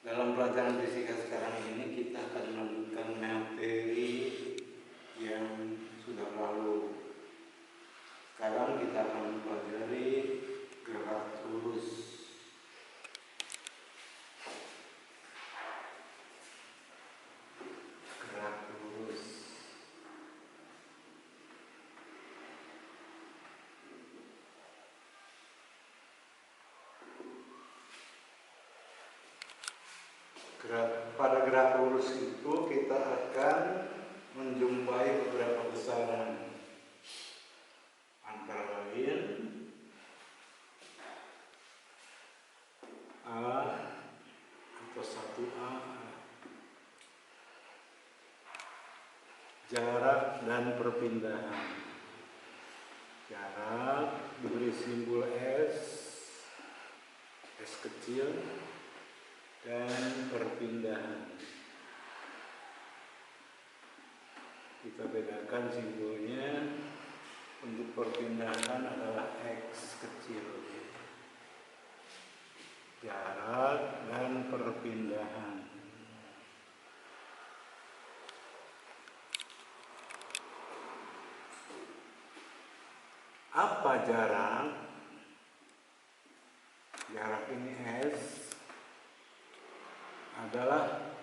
Dalam pelajaran fisika sekarang ini kita akan melanjutkan materi yang sudah lalu. Sekarang kita akan mempelajari gerak lurus. Gerak lurus. Pada gerak lurus itu kita akan menjumpai beberapa besaran, antara lain A atau 1A, jarak dan perpindahan. Jarak diberi simbol S kecil, dan perpindahan kita bedakan simbolnya. Untuk perpindahan adalah X kecil. Jarak dan perpindahan. Apa jarak? Jarak ini S adalah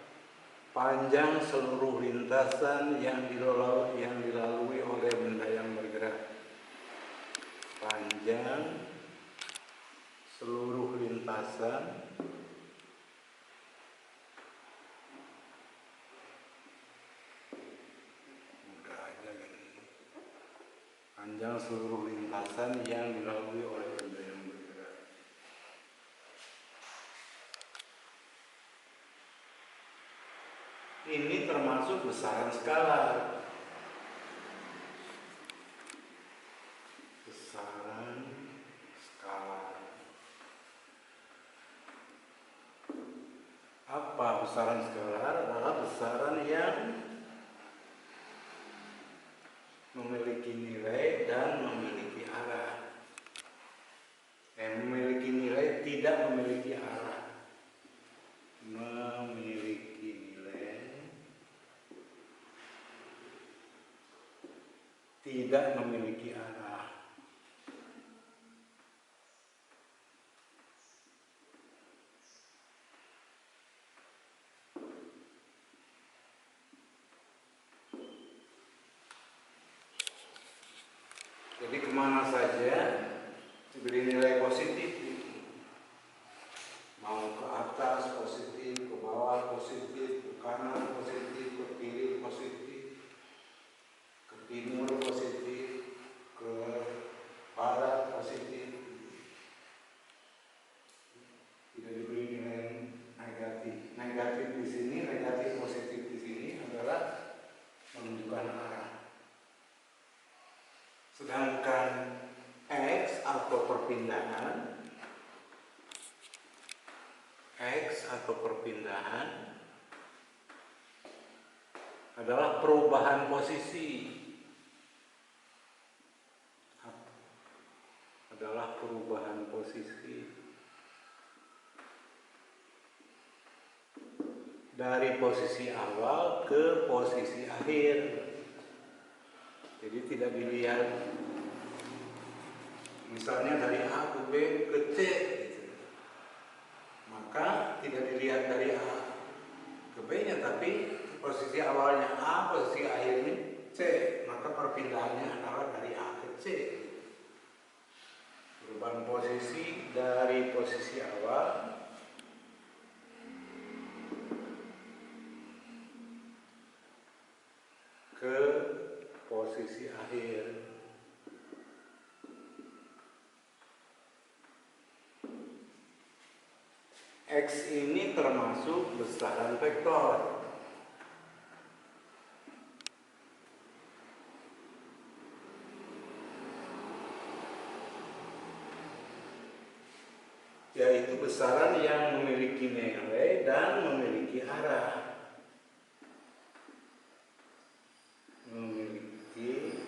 panjang seluruh lintasan yang dilalui oleh benda yang bergerak. Panjang seluruh lintasan panjang seluruh lintasan yang dilalui oleh benda yang bergerak. Ini termasuk besaran skalar. Besaran skalar. Apa besaran skalar? Adalah besaran yang memiliki nilai dan memiliki arah. Yang memiliki nilai tidak memiliki arah. Memiliki nilai tidak memiliki arah. Jadi kemana saja diberi nilai positif, mau ke atas positif, ke bawah positif, ke kanan positif, ke kiri positif, ke timur positif, ke barat positif, tidak diberi nilai negatif. Negatif di sini, negatif positif di sini adalah menunjukkan arah. Sedangkan X atau perpindahan adalah perubahan posisi. Dari posisi awal ke posisi akhir. Jadi tidak dilihat misalnya dari A ke B ke C gitu. Maka tidak dilihat dari A ke B nya, tapi posisi awalnya A, posisi akhirnya C, maka perpindahannya adalah dari A ke C. Perubahan posisi dari posisi awal ke posisi akhir. X ini termasuk besaran vektor. Yaitu besaran yang memiliki nilai dan memiliki arah. Memiliki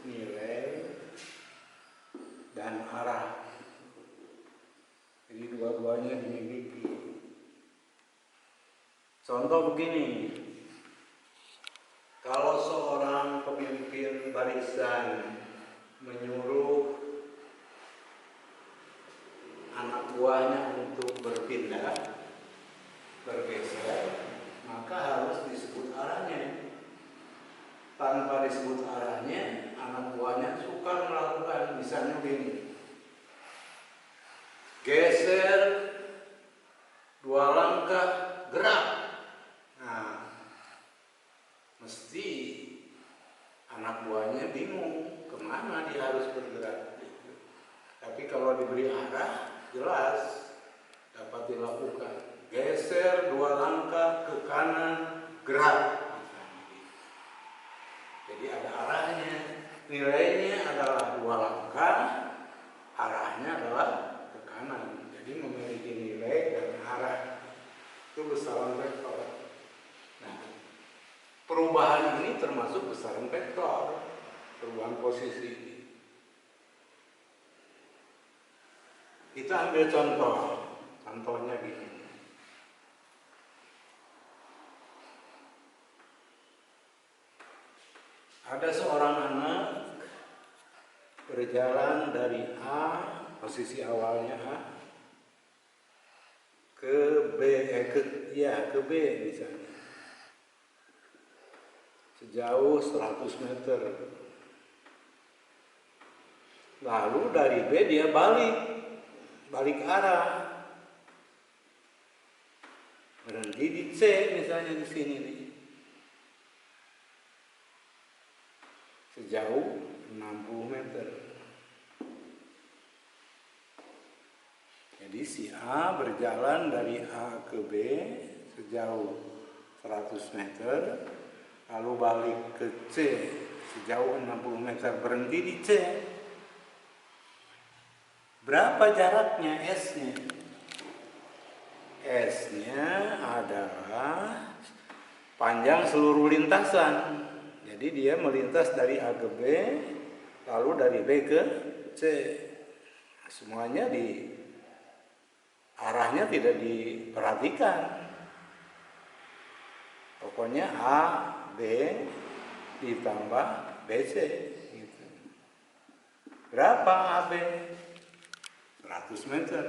nilai dan arah. Jadi dua-duanya dimiliki. Contoh begini, kalau seorang pemimpin barisan menyuruh anak buahnya untuk berpindah, bergeser, maka harus disebut arahnya. Tanpa disebut arahnya, anak buahnya suka melakukan, misalnya begini, geser 2 langkah, gerak. Nah, mesti anak buahnya bingung kemana dia harus bergerak. Tapi kalau diberi arah, jelas dapat dilakukan. Geser 2 langkah ke kanan, gerak. Jadi ada arahnya. Nilainya adalah 2 langkah, arahnya adalah ke kanan. Jadi memiliki nilai dan arah. Itu besaran vektor. Nah, perubahan ini termasuk besaran vektor, perubahan posisi. Kita ambil contoh. Contohnya gini. Ada seorang anak berjalan dari A, posisi awalnya A, ke B, ke B misalnya. Sejauh 100 meter. Lalu dari B dia balik arah. Berhenti di C misalnya di sini nih. Sejauh 60 meter. Jadi si A berjalan dari A ke B sejauh 100 meter, lalu balik ke C sejauh 60 meter, berhenti di C. Berapa jaraknya S-nya? S-nya adalah panjang seluruh lintasan. Jadi dia melintas dari A ke B, lalu dari B ke C. Semuanya arahnya tidak diperhatikan. Pokoknya A, B ditambah BC. Gitu. Berapa AB? 100 meter.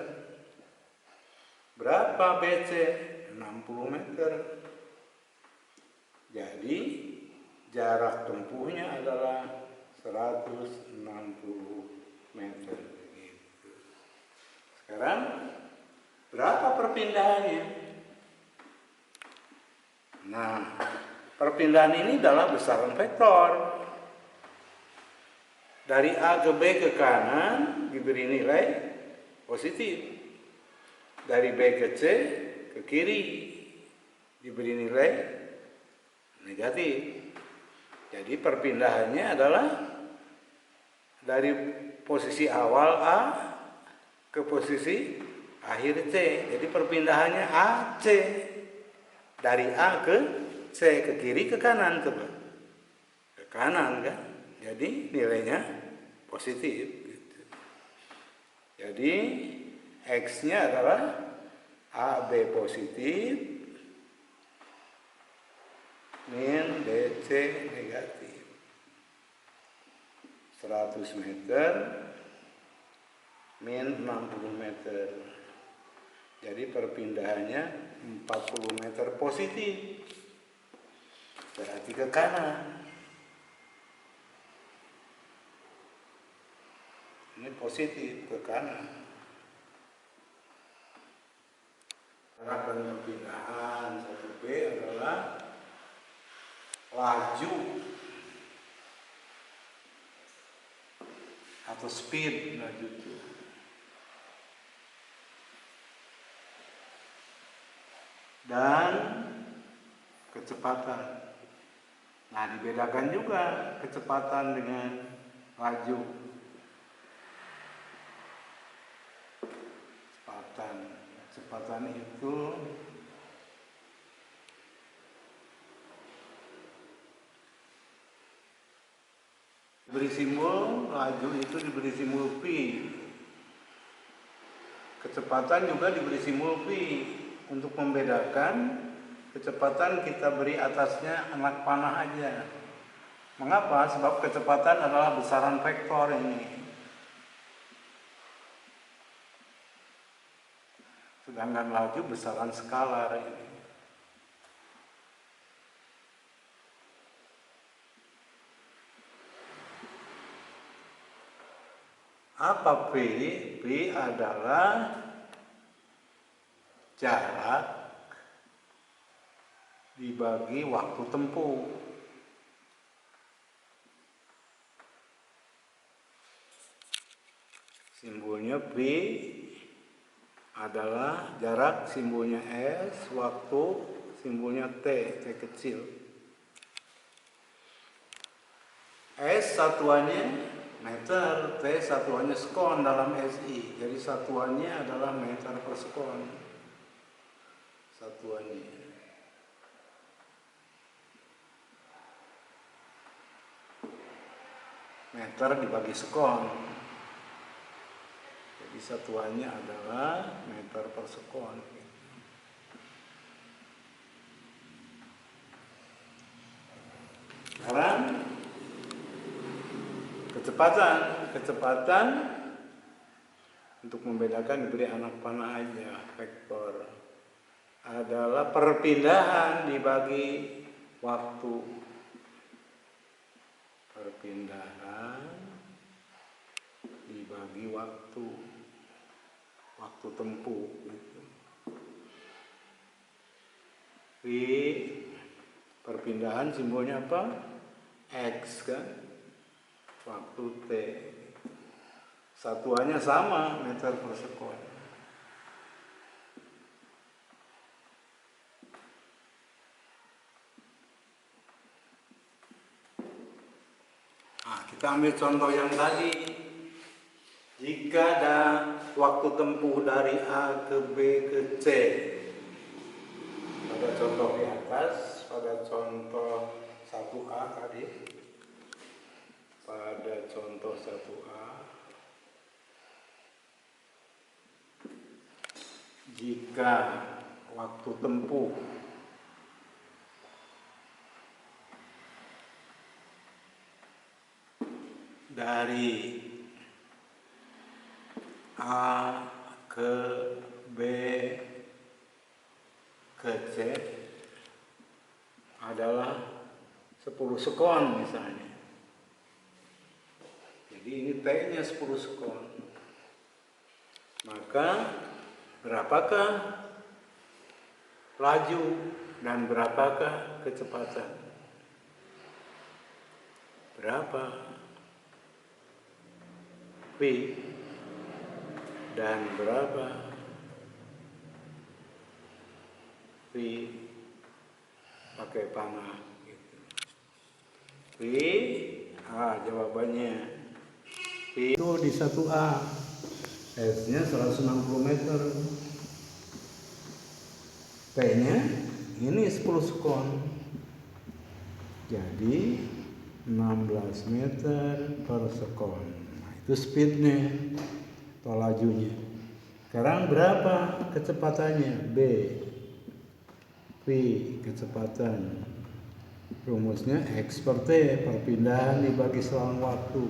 Berapa BC? 60 meter. Jadi jarak tempuhnya adalah 160 meter. Gitu. Sekarang berapa perpindahannya? Nah, perpindahan ini adalah besaran vektor. Dari A ke B ke kanan diberi nilai positif. Dari B ke C ke kiri diberi nilai negatif. Jadi perpindahannya adalah dari posisi awal A ke posisi akhir C. Jadi perpindahannya AC. Dari A ke C, ke kiri ke kanan, ke kanan kan. Jadi nilainya positif. Gitu. Jadi X-nya adalah AB positif min BC negatif. 100 meter min 60 meter. Jadi perpindahannya 40 meter positif. Berarti ke kanan. Ini positif ke kanan. Arah dan perpindahan 1B adalah laju atau speed laju itu. Dan kecepatan. Nah, dibedakan juga kecepatan dengan laju. Kecepatan itu diberi simbol, laju itu diberi simbol P. kecepatan juga diberi simbol V untuk membedakan kecepatan kita beri atasnya anak panah aja. Mengapa? Sebab kecepatan adalah besaran vektor ini. Sedangkan laju besaran skalar ini. Apa V? V adalah jarak dibagi waktu tempuh. Simbolnya V adalah jarak, simbolnya S, waktu, simbolnya T kecil. S satuannya meter, T satuannya sekon dalam SI. Jadi satuannya adalah meter per sekon. Satuannya. Meter dibagi sekon. Jadi satuannya adalah meter per sekon. Sekarang kecepatan untuk membedakan diberi anak panah aja, vektor adalah perpindahan dibagi waktu. Perpindahan dibagi waktu tempuh gitu. Perpindahan simbolnya apa? X kan, waktu T, satuannya sama, meter per sekon. Nah, kita ambil contoh yang tadi. Jika ada waktu tempuh dari A ke B ke C, pada contoh di atas, pada contoh 1A tadi, pada contoh 1A, jika waktu tempuh dari A ke B ke C adalah 10 sekon misalnya. Jadi ini T-nya 10 sekon. Maka berapakah laju dan berapakah kecepatan? Berapa V dan berapa V pakai panah gitu. V, jawabannya V itu di 1A, S-nya 160 meter, P-nya ini 10 sekon, jadi 16 meter per sekon. Nah, itu speednya atau lajunya. Sekarang berapa kecepatannya? B, V kecepatan. Rumusnya X per T, perpindahan dibagi selang waktu.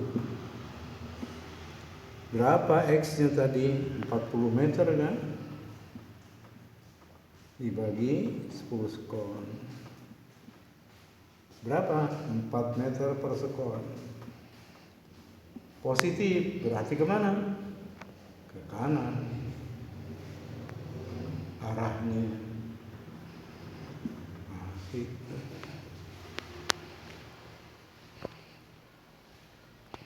Berapa X-nya tadi? 40 meter kan? Dibagi 10 sekon. Berapa? 4 meter per sekon. Positif, berarti kemana? Ke kanan. Arahnya. Nah, gitu.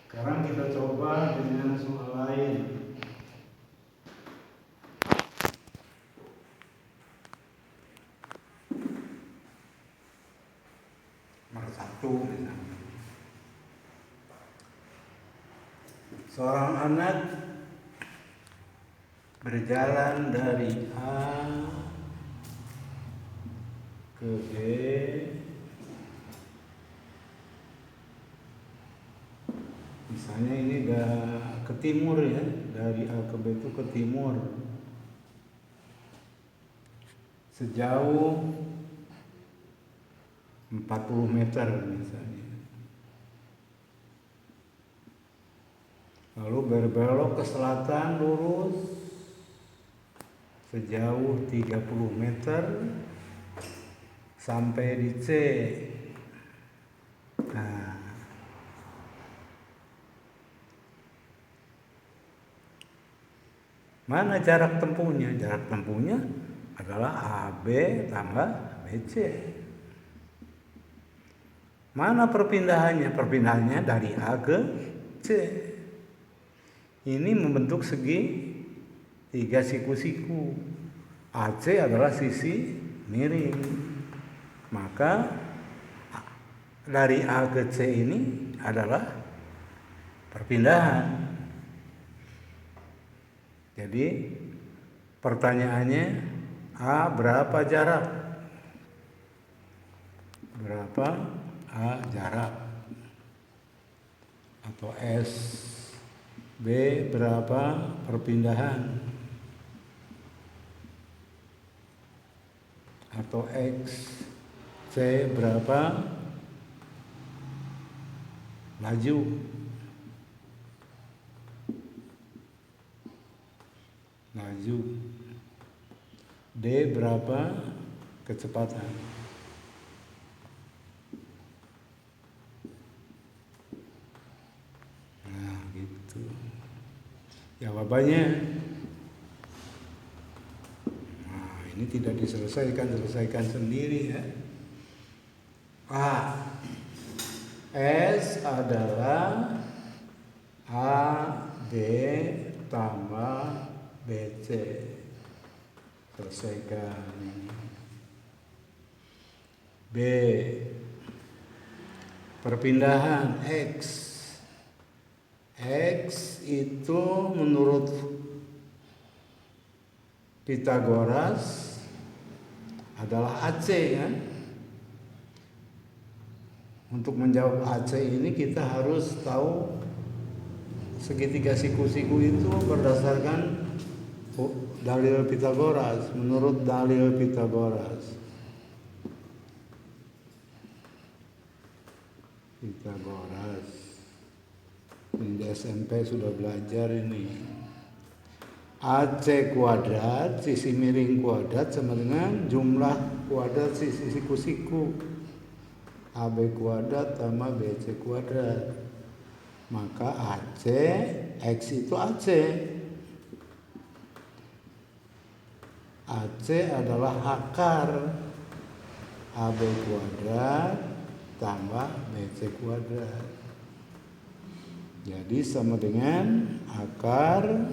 Sekarang kita coba dengan soal lain. Nomor 1 misalnya. Seorang anak berjalan dari A ke B misalnya ini ke timur ya, dari A ke B itu ke timur. sejauh 40 meter misalnya. Lalu berbelok ke selatan lurus sejauh 30 meter sampai di C. Nah, mana jarak tempuhnya? Jarak tempuhnya adalah AB tambah BC. Mana perpindahannya? Perpindahannya dari A ke C. Ini membentuk segi 3 siku-siku. AC adalah sisi miring. Maka dari A ke C ini adalah perpindahan. Jadi pertanyaannya, A berapa jarak? Berapa A jarak? Atau S. B berapa perpindahan? Atau X. C berapa laju? D berapa kecepatan? Nah, gitu. Jawabannya, nah, ini tidak selesaikan sendiri ya. A. S adalah AB tambah BC. Selesaikan. B. Perpindahan X. X itu menurut Pythagoras adalah AC kan? Untuk menjawab AC ini kita harus tahu segitiga siku-siku itu berdasarkan dalil Pythagoras. Menurut dalil Pythagoras, ini di SMP sudah belajar ini. AC kuadrat, sisi miring kuadrat sama dengan jumlah kuadrat sisi siku-siku. AB kuadrat tambah BC kuadrat. Maka AC, X itu AC. AC adalah akar AB kuadrat tambah BC kuadrat. Jadi sama dengan akar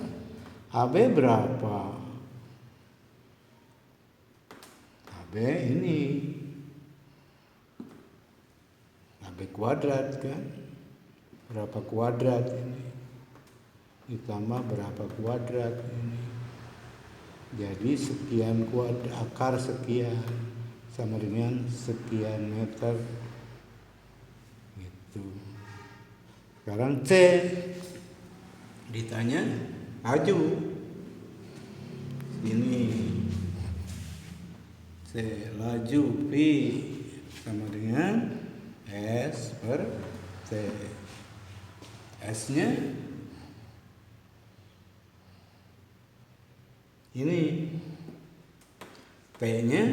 AB berapa? AB ini AB kuadrat kan? Berapa kuadrat ini? Ditambah berapa kuadrat ini? Jadi sekian kuadrat, akar sekian sama dengan sekian meter. Gitu. Sekarang C. Ditanya laju. Ini C laju P sama dengan S per T. S-nya ini, T-nya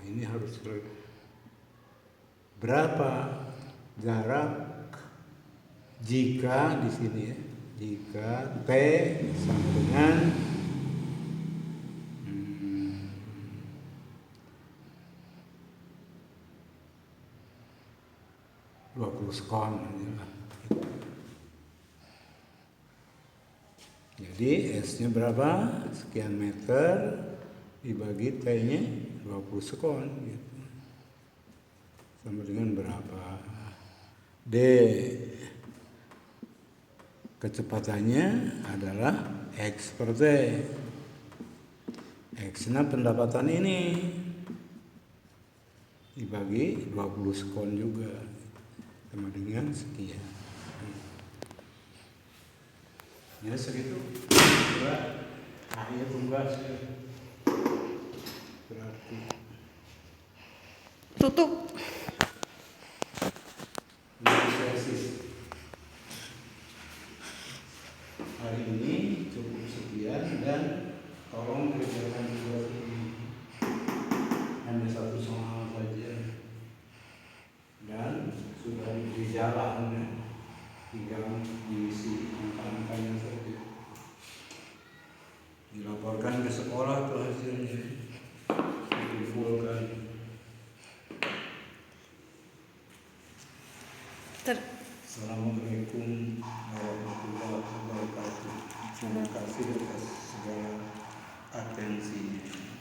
ini harus berapa jarak jika di sini ya, jika T sama dengan 20 sekon. Jadi S-nya berapa? Sekian meter dibagi T-nya 20 sekon gitu. Sama dengan berapa? D. Kecepatannya adalah X per T. X-nya pendapatan ini dibagi 20 sekon juga, sama dengan sekian. Ya segitu. Akhir tugasnya berarti Tutup. tesis hari ini cukup sekian dan tolong kerjakan tugas ini hanya satu soal saja dan sudah di jalan, tinggal diisi angka-angkanya saja, dilaporkan ke sekolah tuh hasilnya, dikumpulkan. Assalamualaikum warahmatullahi wabarakatuh. Terima kasih atas segala atensinya.